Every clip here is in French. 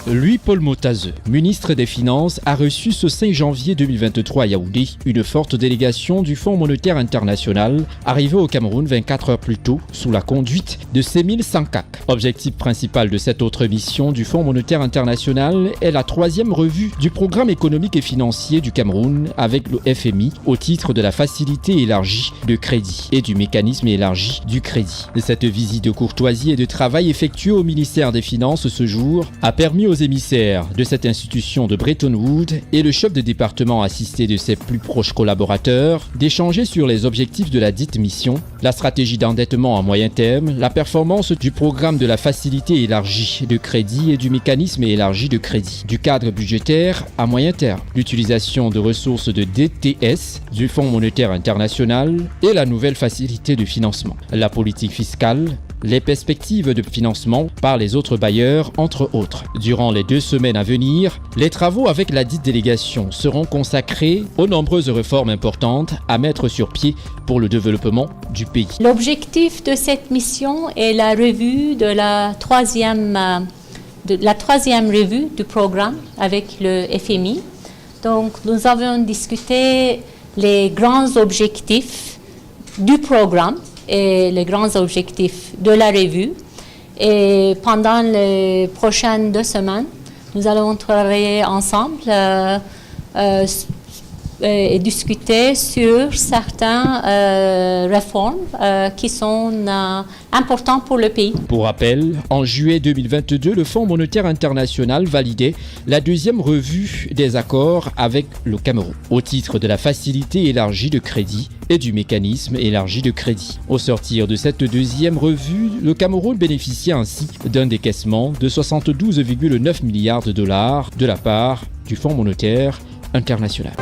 Louis-Paul Motazeux, ministre des Finances, a reçu ce 5 janvier 2023 à Yaoundé une forte délégation du Fonds monétaire international arrivée au Cameroun 24 heures plus tôt sous la conduite de Semil Sankak. Objectif principal de cette autre mission du Fonds monétaire international est la 3e revue du programme économique et financier du Cameroun avec le FMI au titre de la facilité élargie de crédit et du mécanisme élargi du crédit. Cette visite de courtoisie et de travail effectuée au ministère des Finances ce jour a permis aux émissaires de cette institution de Bretton Woods et le chef de département assisté de ses plus proches collaborateurs d'échanger sur les objectifs de la dite mission, la stratégie d'endettement à moyen terme, la performance du programme de la facilité élargie de crédit et du mécanisme élargi de crédit, du cadre budgétaire à moyen terme, l'utilisation de ressources de DTS, du Fonds monétaire international et la nouvelle facilité de financement, la politique fiscale, les perspectives de financement par les autres bailleurs, entre autres. Durant les 2 semaines à venir, les travaux avec la dite délégation seront consacrés aux nombreuses réformes importantes à mettre sur pied pour le développement du pays. L'objectif de cette mission est la revue de la troisième revue du programme avec le FMI. Donc, nous avons discuté les grands objectifs du programme et les grands objectifs de la revue. Et pendant les prochaines 2 semaines, nous allons travailler ensemble et discuter sur certaines réformes qui sont importantes pour le pays. Pour rappel, en juillet 2022, le Fonds monétaire international validait la 2e revue des accords avec le Cameroun au titre de la facilité élargie de crédit et du mécanisme élargi de crédit. Au sortir de cette 2e revue, le Cameroun bénéficiait ainsi d'un décaissement de 72,9 milliards de dollars de la part du Fonds monétaire international.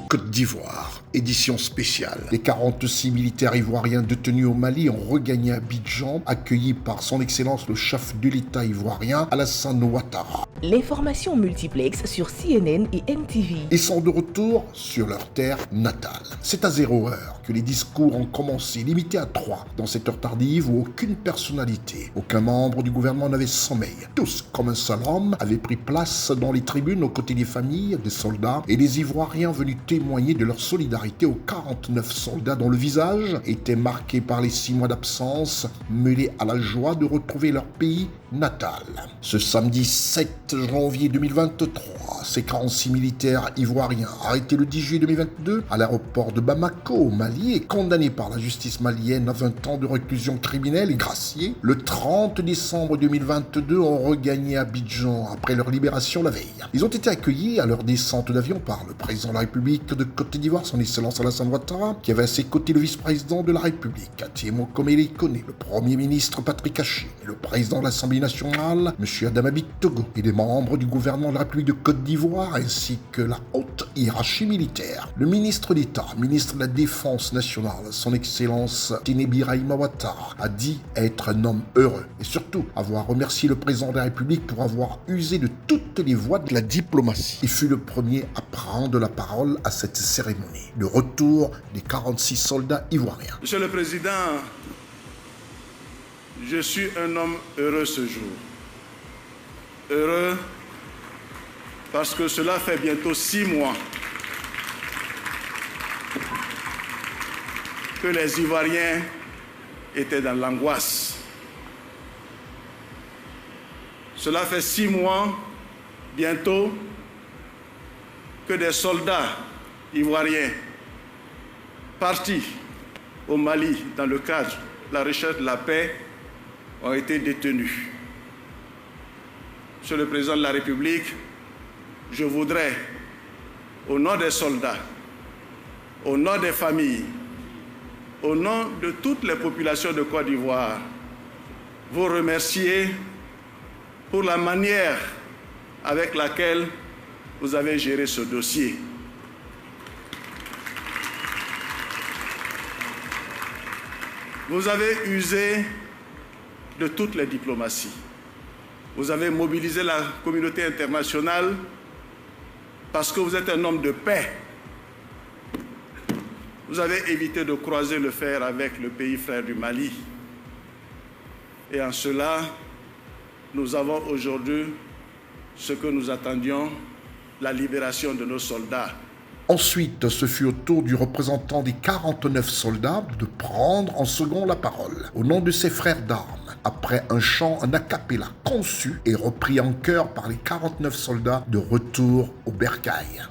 Côte d'Ivoire, édition spéciale. Les 46 militaires ivoiriens détenus au Mali ont regagné Abidjan, accueillis par son Excellence le chef de l'État ivoirien, Alassane Ouattara. L'information multiplex sur CNN et MTV. Ils sont de retour sur leur terre natale. C'est à 0 heure que les discours ont commencé, limités à 3, dans cette heure tardive où aucune personnalité, aucun membre du gouvernement n'avait sommeil. Tous, comme un seul homme, avaient pris place dans les tribunes aux côtés des familles, des soldats et des Ivoiriens venus témoigner de leur solidarité aux 49 soldats dont le visage était marqué par les 6 mois d'absence, mêlés à la joie de retrouver leur pays natal. Ce samedi 7 janvier 2023, ces 46 militaires ivoiriens arrêtés le 10 juillet 2022 à l'aéroport de Bamako au Mali et condamnés par la justice malienne à 20 ans de réclusion criminelle et graciés, le 30 décembre 2022 ont regagné Abidjan après leur libération la veille. Ils ont été accueillis à leur descente d'avion par le président de la République de Côte d'Ivoire, son Excellence Alassane Ouattara, qui avait à ses côtés le vice-président de la République, Atie Mokomele Kone, le premier ministre Patrick Haché, et le président de l'Assemblée nationale, M. Adama Togo, et des membres du gouvernement de la République de Côte d'Ivoire, ainsi que la haute hiérarchie militaire. Le ministre d'État, ministre de la Défense nationale, son Excellence Tenebi Raima Ouattara, a dit être un homme heureux, et surtout avoir remercié le président de la République pour avoir usé de toutes les voies de la diplomatie. Il fut le premier à prendre la parole à cette cérémonie, le retour des 46 soldats ivoiriens. Monsieur le Président, je suis un homme heureux ce jour. Heureux parce que cela fait bientôt 6 mois que les Ivoiriens étaient dans l'angoisse. Cela fait 6 mois bientôt que des soldats ivoiriens partis au Mali dans le cadre de la recherche de la paix ont été détenus. Monsieur le Président de la République, je voudrais, au nom des soldats, au nom des familles, au nom de toutes les populations de Côte d'Ivoire, vous remercier pour la manière avec laquelle vous avez géré ce dossier. Vous avez usé de toutes les diplomaties. Vous avez mobilisé la communauté internationale parce que vous êtes un homme de paix. Vous avez évité de croiser le fer avec le pays frère du Mali. Et en cela, nous avons aujourd'hui ce que nous attendions, la libération de nos soldats. Ensuite, ce fut au tour du représentant des 49 soldats de prendre en second la parole, au nom de ses frères d'armes, après un chant en a cappella conçu et repris en chœur par les 49 soldats de retour au bercail.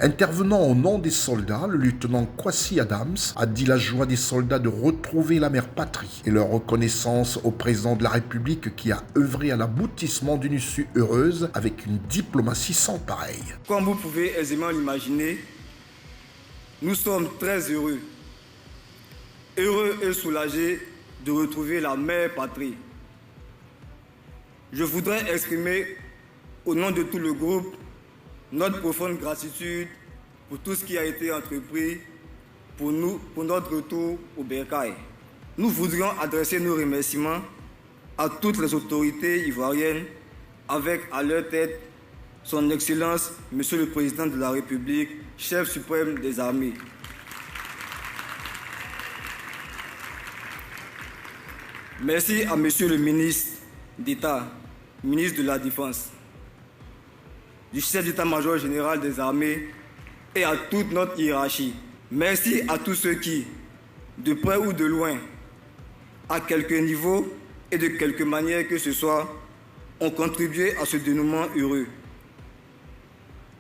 Intervenant au nom des soldats, le lieutenant Kwasi Adams a dit la joie des soldats de retrouver la mère patrie et leur reconnaissance au président de la République qui a œuvré à l'aboutissement d'une issue heureuse avec une diplomatie sans pareille. Comme vous pouvez aisément l'imaginer, nous sommes très heureux et soulagés de retrouver la mère patrie. Je voudrais exprimer au nom de tout le groupe notre profonde gratitude pour tout ce qui a été entrepris pour notre retour au bercail. Nous voudrions adresser nos remerciements à toutes les autorités ivoiriennes, avec à leur tête son Excellence, Monsieur le Président de la République, chef suprême des armées. Merci à Monsieur le ministre d'État, ministre de la Défense, du chef d'état-major général des armées et à toute notre hiérarchie. Merci à tous ceux qui, de près ou de loin, à quelque niveau et de quelque manière que ce soit, ont contribué à ce dénouement heureux.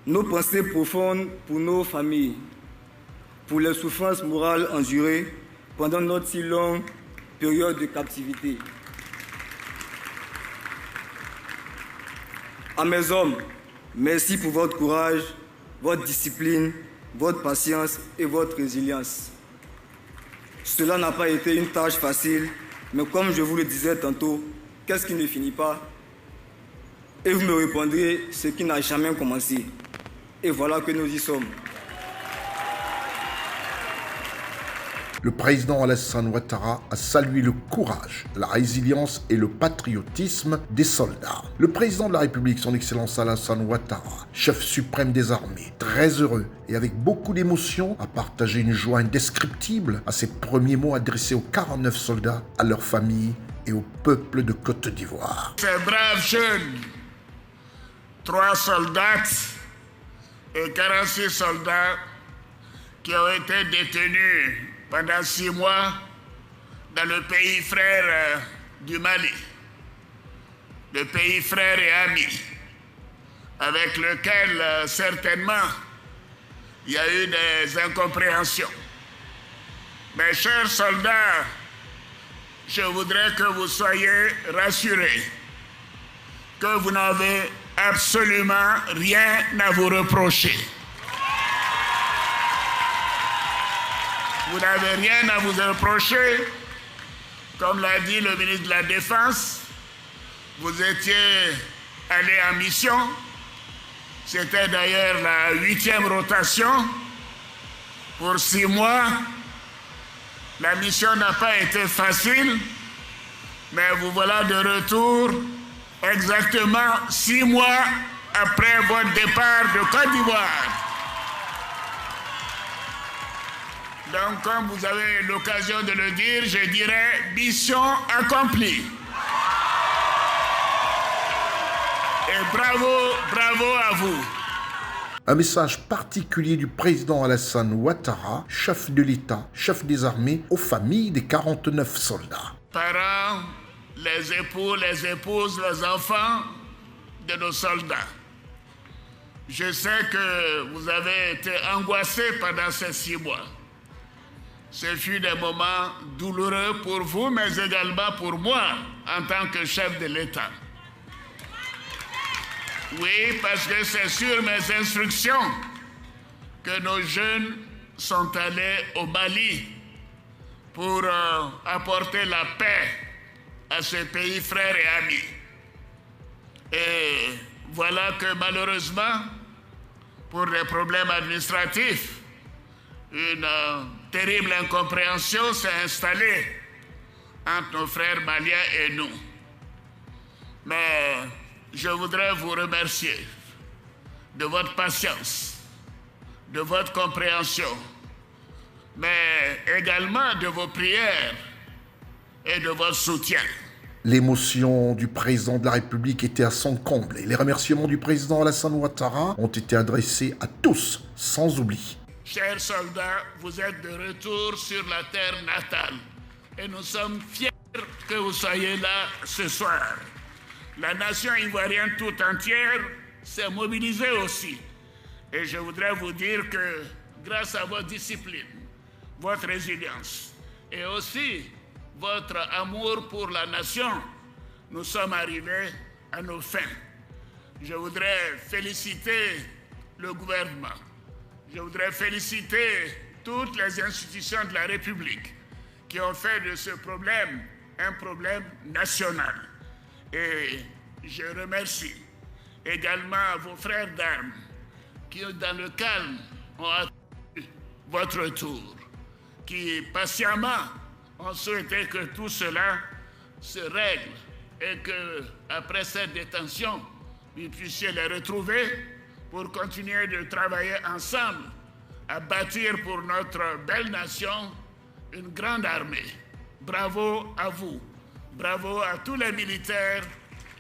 Nos pensées profondes pour nos familles, pour les souffrances morales endurées pendant notre si longue période de captivité. À mes hommes, merci pour votre courage, votre discipline, votre patience et votre résilience. Cela n'a pas été une tâche facile, mais comme je vous le disais tantôt, qu'est-ce qui ne finit pas? Et vous me répondrez ce qui n'a jamais commencé. Et voilà que nous y sommes. Le président Alassane Ouattara a salué le courage, la résilience et le patriotisme des soldats. Le président de la République, son Excellence Alassane Ouattara, chef suprême des armées, très heureux et avec beaucoup d'émotion, a partagé une joie indescriptible à ses premiers mots adressés aux 49 soldats, à leurs familles et au peuple de Côte d'Ivoire. Ces braves jeunes, 3 soldats et 46 soldats qui ont été détenus pendant 6 mois dans le pays frère du Mali, le pays frère et ami, avec lequel certainement il y a eu des incompréhensions. Mes chers soldats, je voudrais que vous soyez rassurés, que vous n'avez absolument rien à vous reprocher. Vous n'avez rien à vous reprocher. Comme l'a dit le ministre de la Défense, vous étiez allé en mission. C'était d'ailleurs la 8e rotation pour 6 mois. La mission n'a pas été facile, mais vous voilà de retour exactement 6 mois après votre départ de Côte d'Ivoire. Donc, comme vous avez l'occasion de le dire, je dirais mission accomplie. Et bravo, bravo à vous. Un message particulier du président Alassane Ouattara, chef de l'État, chef des armées, aux familles des 49 soldats. Parents, les époux, les épouses, les enfants de nos soldats. Je sais que vous avez été angoissés pendant ces 6 mois. Ce fut des moments douloureux pour vous, mais également pour moi, en tant que chef de l'État. Oui, parce que c'est sur mes instructions que nos jeunes sont allés au Mali pour apporter la paix à ce pays frère et ami. Et voilà que malheureusement, pour des problèmes administratifs, une terrible incompréhension s'est installée entre nos frères maliens et nous. Mais je voudrais vous remercier de votre patience, de votre compréhension, mais également de vos prières et de votre soutien. L'émotion du président de la République était à son comble et les remerciements du président Alassane Ouattara ont été adressés à tous, sans oubli. Chers soldats, vous êtes de retour sur la terre natale et nous sommes fiers que vous soyez là ce soir. La nation ivoirienne tout entière s'est mobilisée aussi. Et je voudrais vous dire que grâce à votre discipline, votre résilience et aussi votre amour pour la nation, nous sommes arrivés à nos fins. Je voudrais féliciter le gouvernement. Je voudrais féliciter toutes les institutions de la République qui ont fait de ce problème un problème national. Et je remercie également vos frères d'armes qui, dans le calme, ont attendu votre retour, qui patiemment ont souhaité que tout cela se règle et que, après cette détention, vous puissiez les retrouver pour continuer de travailler ensemble à bâtir pour notre belle nation une grande armée. Bravo à vous, bravo à tous les militaires,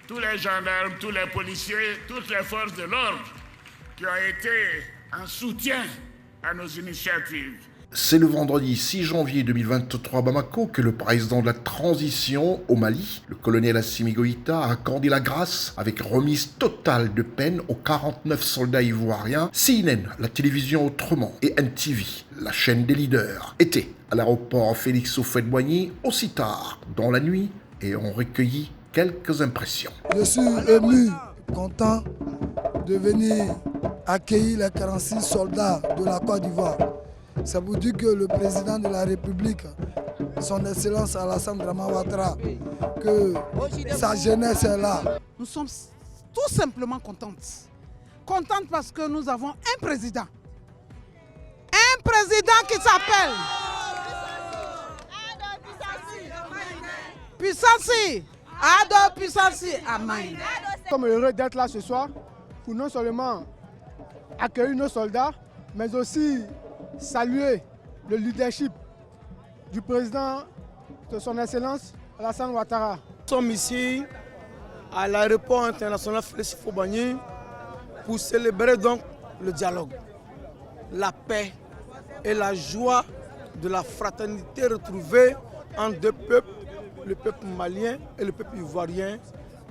tous les gendarmes, tous les policiers, toutes les forces de l'ordre qui ont été en soutien à nos initiatives. C'est le vendredi 6 janvier 2023 à Bamako que le président de la transition au Mali, le colonel Assimi Goïta, a accordé la grâce avec remise totale de peine aux 49 soldats ivoiriens. CNN, la télévision autrement, et NTV, la chaîne des leaders, étaient à l'aéroport Félix Houphouët-Boigny aussi tard dans la nuit et ont recueilli quelques impressions. Je suis ému, content de venir accueillir les 46 soldats de la Côte d'Ivoire. Ça vous dit que le président de la République, son Excellence Alassane Ouattara, que sa jeunesse est là. Nous sommes tout simplement contentes. Contentes parce que nous avons un président. Un président qui s'appelle Puissassi. Ado Puissassi Amaï. Nous sommes heureux d'être là ce soir pour non seulement accueillir nos soldats, mais aussi saluer le leadership du président de son Excellence Alassane Ouattara. Nous sommes ici à l'aéroport international Félix Houphouët-Boigny pour célébrer donc le dialogue, la paix et la joie de la fraternité retrouvée entre deux peuples, le peuple malien et le peuple ivoirien,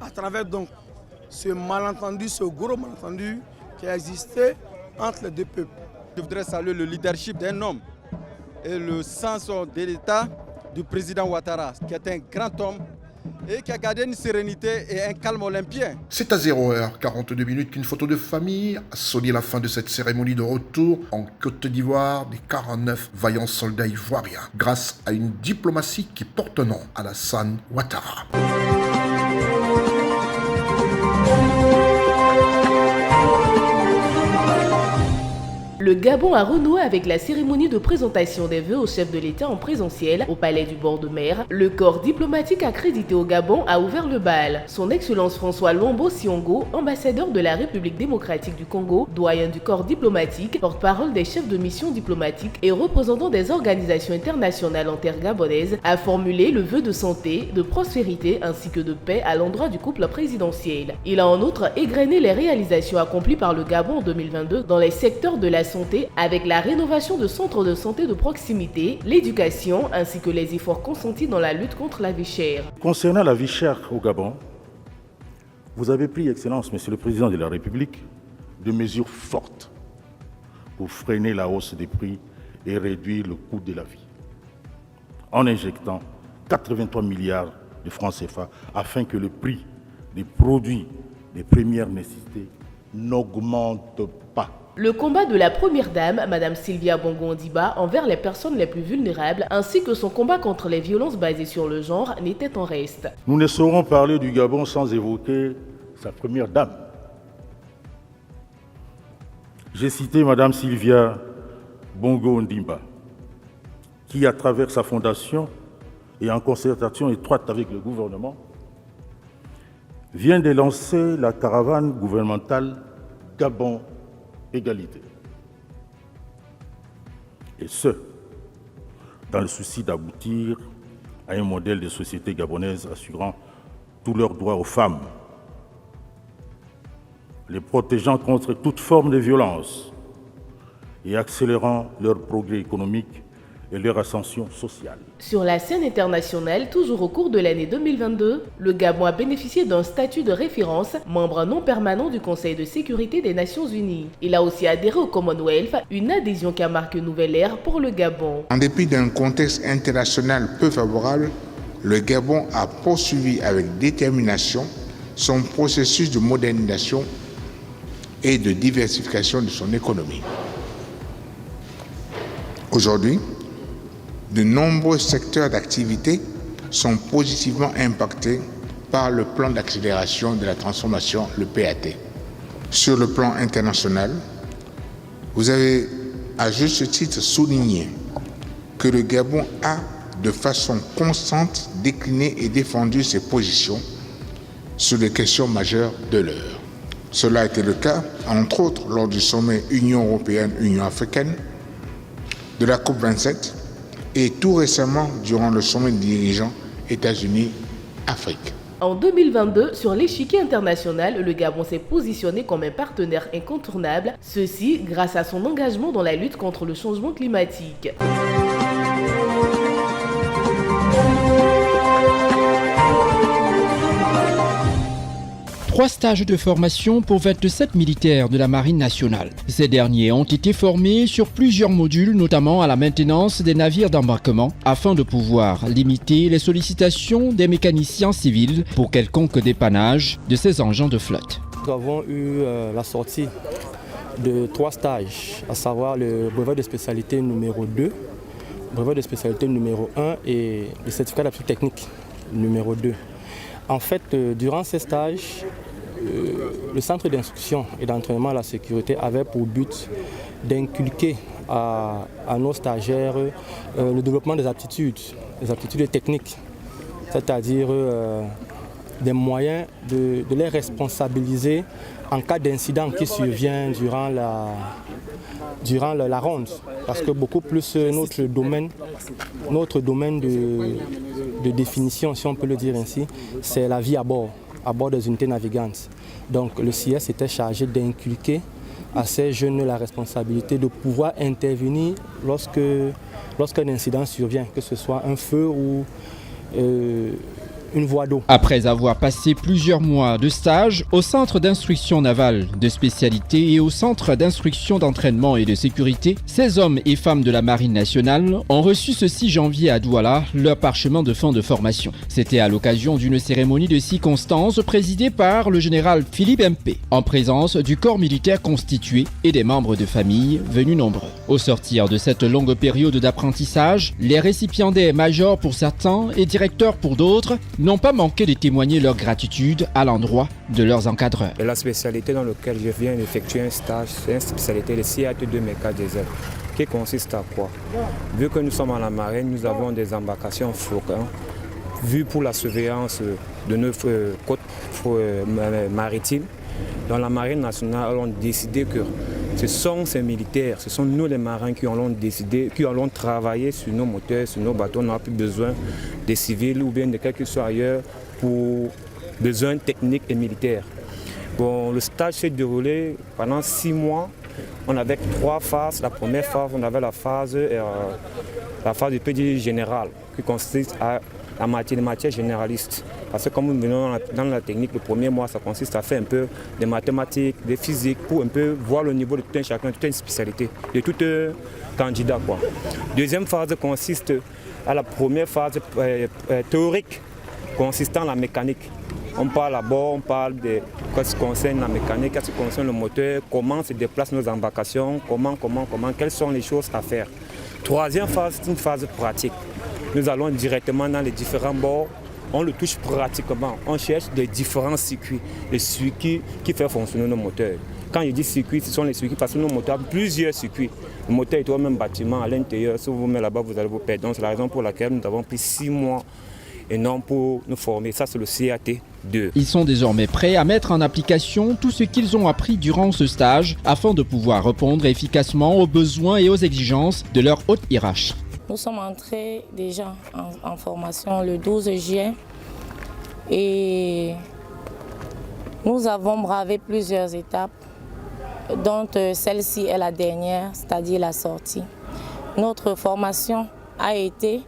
à travers donc ce malentendu, ce gros malentendu qui a existé entre les deux peuples. Je voudrais saluer le leadership d'un homme et le sens de l'État du président Ouattara, qui est un grand homme et qui a gardé une sérénité et un calme olympien. C'est à 0h42 qu'une photo de famille a sonné la fin de cette cérémonie de retour en Côte d'Ivoire des 49 vaillants soldats ivoiriens, grâce à une diplomatie qui porte nom à Alassane Ouattara. Le Gabon a renoué avec la cérémonie de présentation des vœux au chef de l'État en présentiel au palais du bord de mer. Le corps diplomatique accrédité au Gabon a ouvert le bal. Son Excellence François Lombo Siongo, ambassadeur de la République démocratique du Congo, doyen du corps diplomatique, porte-parole des chefs de mission diplomatiques et représentant des organisations internationales en terre gabonaise, a formulé le vœu de santé, de prospérité ainsi que de paix à l'endroit du couple présidentiel. Il a en outre égrené les réalisations accomplies par le Gabon en 2022 dans les secteurs de la santé avec la rénovation de centres de santé de proximité, l'éducation ainsi que les efforts consentis dans la lutte contre la vie chère. Concernant la vie chère au Gabon, vous avez pris, Excellence, Monsieur le Président de la République, de mesures fortes pour freiner la hausse des prix et réduire le coût de la vie, en injectant 83 milliards de francs CFA afin que le prix des produits des premières nécessités n'augmente pas. Le combat de la première dame, Mme Sylvia Bongo Ondimba, envers les personnes les plus vulnérables, ainsi que son combat contre les violences basées sur le genre, n'était en reste. Nous ne saurons parler du Gabon sans évoquer sa première dame. J'ai cité Mme Sylvia Bongo Ondimba, qui, à travers sa fondation et en concertation étroite avec le gouvernement, vient de lancer la caravane gouvernementale Gabon Égalité. Et ce, dans le souci d'aboutir à un modèle de société gabonaise assurant tous leurs droits aux femmes, les protégeant contre toute forme de violence et accélérant leur progrès économique et leur ascension sociale. Sur la scène internationale, toujours au cours de l'année 2022, le Gabon a bénéficié d'un statut de référence, membre non permanent du Conseil de sécurité des Nations Unies. Il a aussi adhéré au Commonwealth, une adhésion qui a marqué une nouvelle ère pour le Gabon. En dépit d'un contexte international peu favorable, le Gabon a poursuivi avec détermination son processus de modernisation et de diversification de son économie. Aujourd'hui, de nombreux secteurs d'activité sont positivement impactés par le plan d'accélération de la transformation, le PAT. Sur le plan international, vous avez à juste titre souligné que le Gabon a de façon constante décliné et défendu ses positions sur les questions majeures de l'heure. Cela a été le cas, entre autres, lors du sommet Union européenne-Union africaine, de la COP27 et tout récemment durant le sommet des dirigeants États-Unis-Afrique. En 2022, sur l'échiquier international, le Gabon s'est positionné comme un partenaire incontournable, ceci grâce à son engagement dans la lutte contre le changement climatique. Trois stages de formation pour 27 militaires de la Marine nationale. Ces derniers ont été formés sur plusieurs modules, notamment à la maintenance des navires d'embarquement, afin de pouvoir limiter les sollicitations des mécaniciens civils pour quelconque dépannage de ces engins de flotte. Nous avons eu la sortie de 3 stages, à savoir le brevet de spécialité numéro 2, brevet de spécialité numéro 1 et le certificat d'aptitude technique numéro 2. En fait, durant ces stages, le centre d'instruction et d'entraînement à la sécurité avait pour but d'inculquer à nos stagiaires le développement des aptitudes techniques, c'est-à-dire des moyens de les responsabiliser en cas d'incident qui survient durant la ronde. Parce que beaucoup plus notre domaine de définition, si on peut le dire ainsi, c'est la vie à bord des unités navigantes. Donc le CIS était chargé d'inculquer à ces jeunes la responsabilité de pouvoir intervenir lorsqu'un incident survient, que ce soit un feu ou une voie d'eau. Après avoir passé plusieurs mois de stage au centre d'instruction navale de spécialité et au centre d'instruction d'entraînement et de sécurité, ces hommes et femmes de la Marine nationale ont reçu ce 6 janvier à Douala leur parchemin de fin de formation. C'était à l'occasion d'une cérémonie de circonstances présidée par le général Philippe Mp, en présence du corps militaire constitué et des membres de famille venus nombreux. Au sortir de cette longue période d'apprentissage, les récipiendaires majors pour certains et directeurs pour d'autres n'ont pas manqué de témoigner leur gratitude à l'endroit de leurs encadreurs. Et la spécialité dans laquelle je viens d'effectuer un stage, c'est une spécialité de CAT2 Méca Diesel, qui consiste à quoi? Vu que nous sommes à la marine, nous avons des embarcations flottantes, vues pour la surveillance de nos côtes maritimes. Dans la marine nationale, on a décidé que ce sont ces militaires, ce sont nous les marins qui allons décider, qui allons travailler sur nos moteurs, sur nos bateaux. On n'a plus besoin des civils ou bien de quel que soit ailleurs pour besoins techniques et militaires. Bon, le stage s'est déroulé pendant 6 mois. On avait 3 phases. La première phase, on avait la phase du PD général, qui consiste à la matière généraliste. Parce que comme nous venons dans la technique, le premier mois, ça consiste à faire un peu de mathématiques, de physique, pour un peu voir le niveau de tout un chacun, toute une spécialité, de tout candidat. Deuxième phase consiste à la première phase théorique, consistant à la mécanique. On parle à bord, on parle de qu'est-ce qui concerne la mécanique, qu'est-ce qui concerne le moteur, comment se déplacent nos embarcations, quelles sont les choses à faire. Troisième phase, c'est une phase pratique. Nous allons directement dans les différents bords, on le touche pratiquement, on cherche les différents circuits, les circuits qui font fonctionner nos moteurs. Quand je dis circuits, ce sont les circuits parce que nos moteurs ont plusieurs circuits. Le moteur est au même bâtiment, à l'intérieur, si vous vous mettez là-bas, vous allez vous perdre. Donc c'est la raison pour laquelle nous avons pris 6 mois et non pour nous former. Ça, c'est le CAT2. Ils sont désormais prêts à mettre en application tout ce qu'ils ont appris durant ce stage afin de pouvoir répondre efficacement aux besoins et aux exigences de leur haute hiérarchie. Nous sommes entrés déjà en formation le 12 juin et nous avons bravé plusieurs étapes, dont celle-ci est la dernière, c'est-à-dire la sortie. Notre formation a été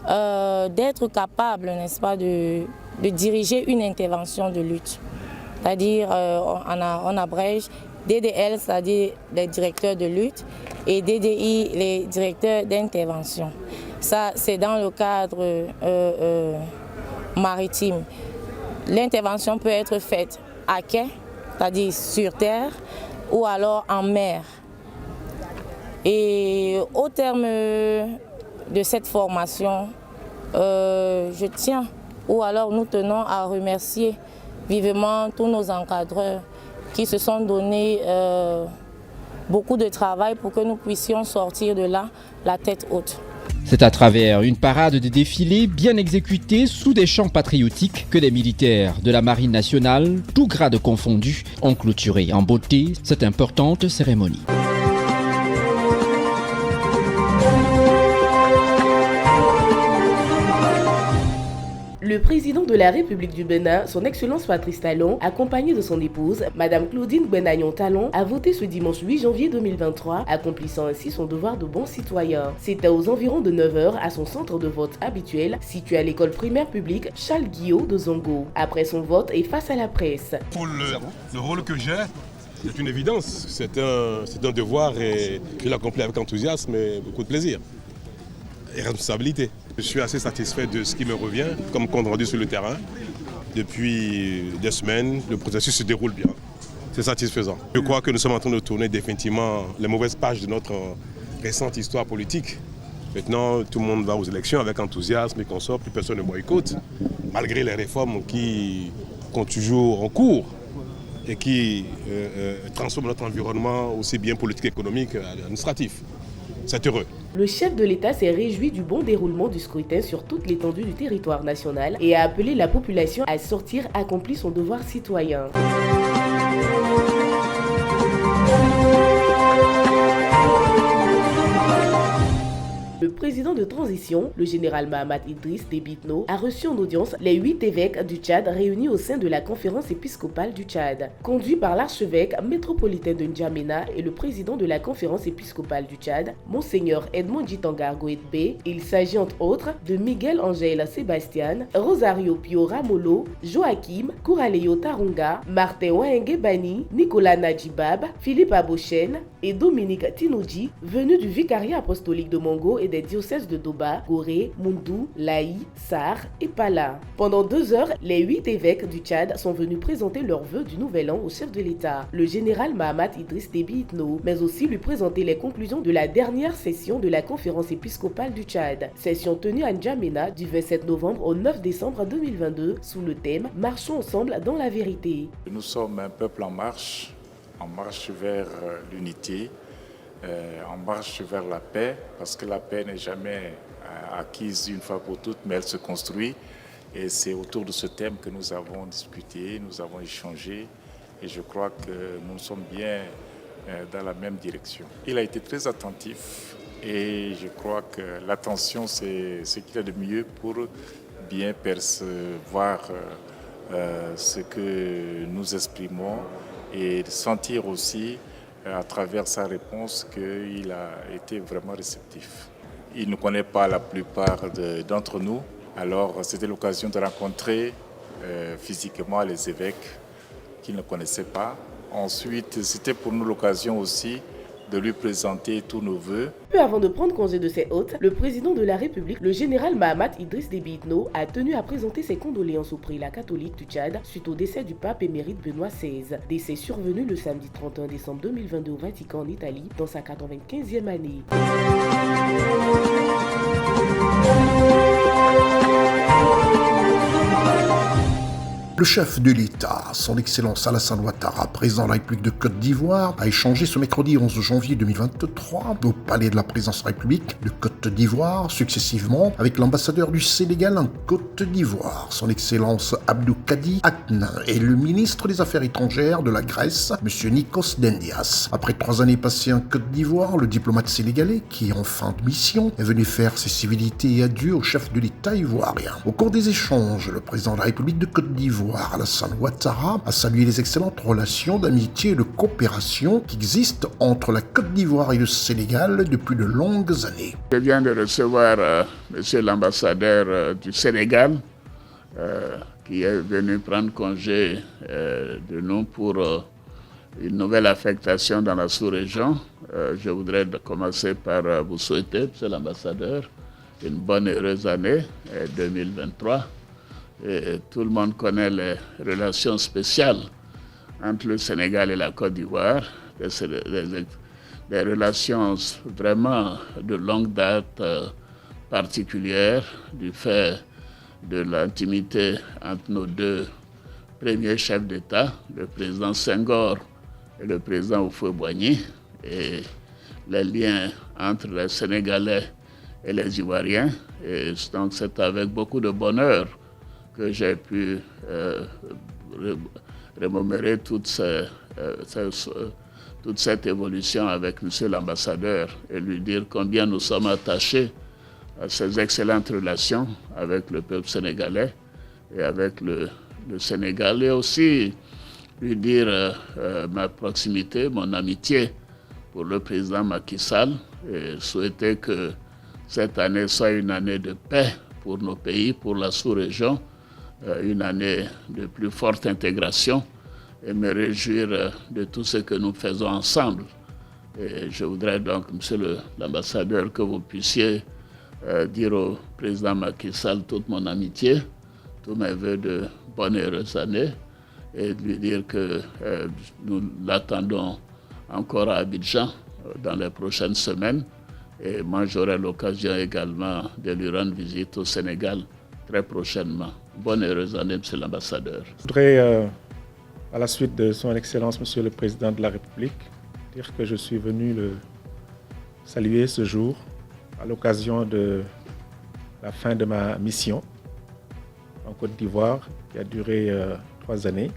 d'être capable, n'est-ce pas, de diriger une intervention de lutte. C'est-à-dire, on abrège DDL, c'est-à-dire les directeurs de lutte, et DDI, les directeurs d'intervention. Ça, c'est dans le cadre maritime. L'intervention peut être faite à quai, c'est-à-dire sur terre, ou alors en mer. Et au terme de cette formation, je tiens, ou alors nous tenons à remercier vivement tous nos encadreurs qui se sont donnés beaucoup de travail pour que nous puissions sortir de là la tête haute. C'est à travers une parade de défilés bien exécutée sous des chants patriotiques que les militaires de la Marine nationale, tous grades confondus, ont clôturé en beauté cette importante cérémonie. Le président de la République du Bénin, son Excellence Patrice Talon, accompagné de son épouse, Madame Claudine Benagnon Talon, a voté ce dimanche 8 janvier 2023, accomplissant ainsi son devoir de bon citoyen. C'était aux environs de 9h à son centre de vote habituel, situé à l'école primaire publique Charles Guillot de Zongo. Après son vote et face à la presse. Pour le rôle que j'ai, c'est une évidence, c'est un devoir et je l'accomplis avec enthousiasme et beaucoup de plaisir et responsabilité. Je suis assez satisfait de ce qui me revient comme compte rendu sur le terrain. Depuis des semaines, le processus se déroule bien. C'est satisfaisant. Je crois que nous sommes en train de tourner définitivement les mauvaises pages de notre récente histoire politique. Maintenant, tout le monde va aux élections avec enthousiasme et qu'on sort, plus personne ne boycotte, malgré les réformes qui sont toujours en cours et qui transforment notre environnement aussi bien politique, économique, administratif. C'est heureux. Le chef de l'État s'est réjoui du bon déroulement du scrutin sur toute l'étendue du territoire national et a appelé la population à sortir accomplir son devoir citoyen. Le président de transition, le général Mahamat Idriss Déby Itno, a reçu en audience les 8 évêques du Tchad réunis au sein de la conférence épiscopale du Tchad. Conduit par l'archevêque métropolitain de N'Djamena et le président de la conférence épiscopale du Tchad, Monseigneur Edmond Djitangar Goetbe, il s'agit entre autres de Miguel Angel Sébastien, Rosario Pio Ramolo, Joachim Kouraleyo Tarunga, Martin Waenge Bani, Nicolas Nadjibab, Philippe Abochen et Dominique Tinoudji, venus du vicariat apostolique de Mongo et des diocèses de Doba, Gorée, Moundou, Laï, Sar et Pala. Pendant 2 heures, les 8 évêques du Tchad sont venus présenter leurs vœux du nouvel an au chef de l'État, le général Mahamat Idriss Déby Itno, mais aussi lui présenter les conclusions de la dernière session de la conférence épiscopale du Tchad. Session tenue à N'Djamena du 27 novembre au 9 décembre 2022 sous le thème « Marchons ensemble dans la vérité ». Nous sommes un peuple en marche vers l'unité, en marche vers la paix, parce que la paix n'est jamais acquise une fois pour toutes, mais elle se construit. Et c'est autour de ce thème que nous avons discuté, nous avons échangé, et je crois que nous sommes bien dans la même direction. Il a été très attentif, et je crois que l'attention, c'est ce qu'il y a de mieux pour bien percevoir ce que nous exprimons et sentir aussi à travers sa réponse qu'il a été vraiment réceptif. Il ne connaît pas la plupart d'entre nous, alors c'était l'occasion de rencontrer physiquement les évêques qu'il ne connaissait pas. Ensuite, c'était pour nous l'occasion aussi de lui présenter tous nos vœux. Peu avant de prendre congé de ses hôtes, le président de la République, le général Mahamat Idriss Déby Itno, a tenu à présenter ses condoléances au prélat catholique du Tchad suite au décès du pape émérite Benoît XVI. Décès survenu le samedi 31 décembre 2022 au Vatican en Italie dans sa 95e année. Le chef de l'État, son Excellence Alassane Ouattara, président de la République de Côte d'Ivoire, a échangé ce mercredi 11 janvier 2023 au palais de la présidence de la République de Côte d'Ivoire, successivement avec l'ambassadeur du Sénégal en Côte d'Ivoire, son Excellence Abdou Kadi Aknin, et le ministre des Affaires étrangères de la Grèce, M. Nikos Dendias. Après 3 années passées en Côte d'Ivoire, le diplomate sénégalais, qui est en fin de mission, est venu faire ses civilités et adieux au chef de l'État ivoirien. Au cours des échanges, le président de la République de Côte d'Ivoire, Alassane Ouattara, a salué les excellentes relations d'amitié et de coopération qui existent entre la Côte d'Ivoire et le Sénégal depuis de longues années. Je viens de recevoir monsieur l'ambassadeur du Sénégal qui est venu prendre congé de nous pour une nouvelle affectation dans la sous-région. Je voudrais commencer par vous souhaiter, monsieur l'ambassadeur, une bonne et heureuse année 2023. Et tout le monde connaît les relations spéciales entre le Sénégal et la Côte d'Ivoire, des relations vraiment de longue date particulières du fait de l'intimité entre nos deux premiers chefs d'État, le président Senghor et le président Houphouët-Boigny, et les liens entre les Sénégalais et les Ivoiriens. Et donc c'est avec beaucoup de bonheur que j'ai pu remémorer toute cette évolution avec M. l'ambassadeur et lui dire combien nous sommes attachés à ces excellentes relations avec le peuple sénégalais et avec le Sénégal, et aussi lui dire ma proximité, mon amitié pour le président Macky Sall, et souhaiter que cette année soit une année de paix pour nos pays, pour la sous-région, une année de plus forte intégration, et me réjouir de tout ce que nous faisons ensemble. Et je voudrais donc, monsieur l'ambassadeur, que vous puissiez dire au président Macky Sall toute mon amitié, tous mes vœux de bonne et heureuse année, et lui dire que nous l'attendons encore à Abidjan dans les prochaines semaines. Et moi, j'aurai l'occasion également de lui rendre visite au Sénégal très prochainement. Bonne et heureuse année, monsieur l'ambassadeur. Je voudrais, à la suite de son Excellence, monsieur le Président de la République, dire que je suis venu le saluer ce jour à l'occasion de la fin de ma mission en Côte d'Ivoire, qui a duré 3 années,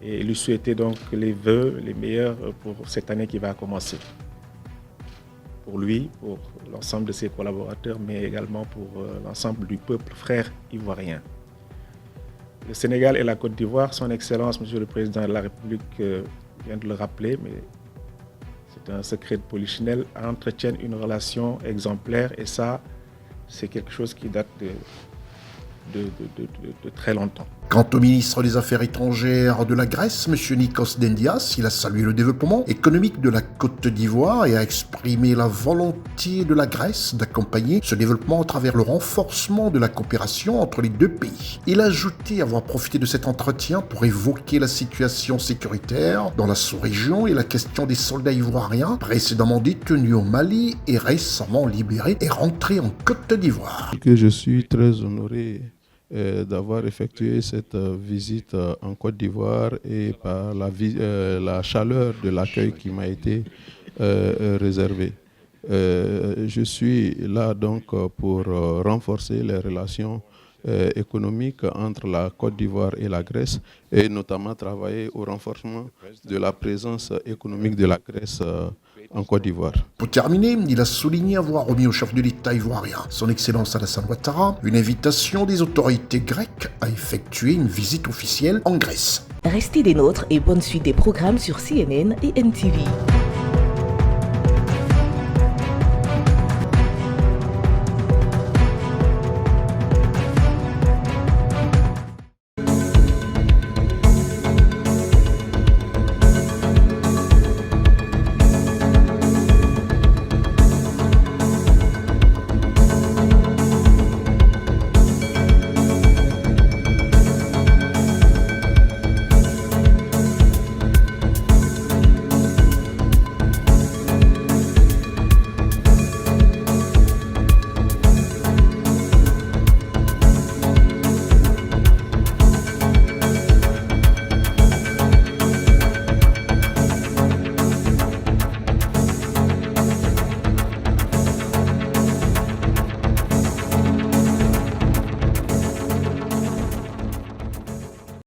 et lui souhaiter donc les vœux les meilleurs pour cette année qui va commencer. Pour lui, pour l'ensemble de ses collaborateurs, mais également pour l'ensemble du peuple frère ivoirien. Le Sénégal et la Côte d'Ivoire, son Excellence, Monsieur le Président de la République, vient de le rappeler, mais c'est un secret de polichinelle, entretiennent une relation exemplaire, et ça, c'est quelque chose qui date de très longtemps. Quant au ministre des Affaires étrangères de la Grèce, M. Nikos Dendias, il a salué le développement économique de la Côte d'Ivoire et a exprimé la volonté de la Grèce d'accompagner ce développement à travers le renforcement de la coopération entre les deux pays. Il a ajouté avoir profité de cet entretien pour évoquer la situation sécuritaire dans la sous-région et la question des soldats ivoiriens précédemment détenus au Mali et récemment libérés et rentrés en Côte d'Ivoire. Je suis très honoré d'avoir effectué cette visite en Côte d'Ivoire et par la chaleur de l'accueil qui m'a été réservé. Je suis là donc pour renforcer les relations économiques entre la Côte d'Ivoire et la Grèce, et notamment travailler au renforcement de la présence économique de la Grèce en Côte d'Ivoire. Pour terminer, il a souligné avoir remis au chef de l'État ivoirien, son Excellence Alassane Ouattara, une invitation des autorités grecques à effectuer une visite officielle en Grèce. Restez des nôtres et bonne suite des programmes sur CNN et NTV.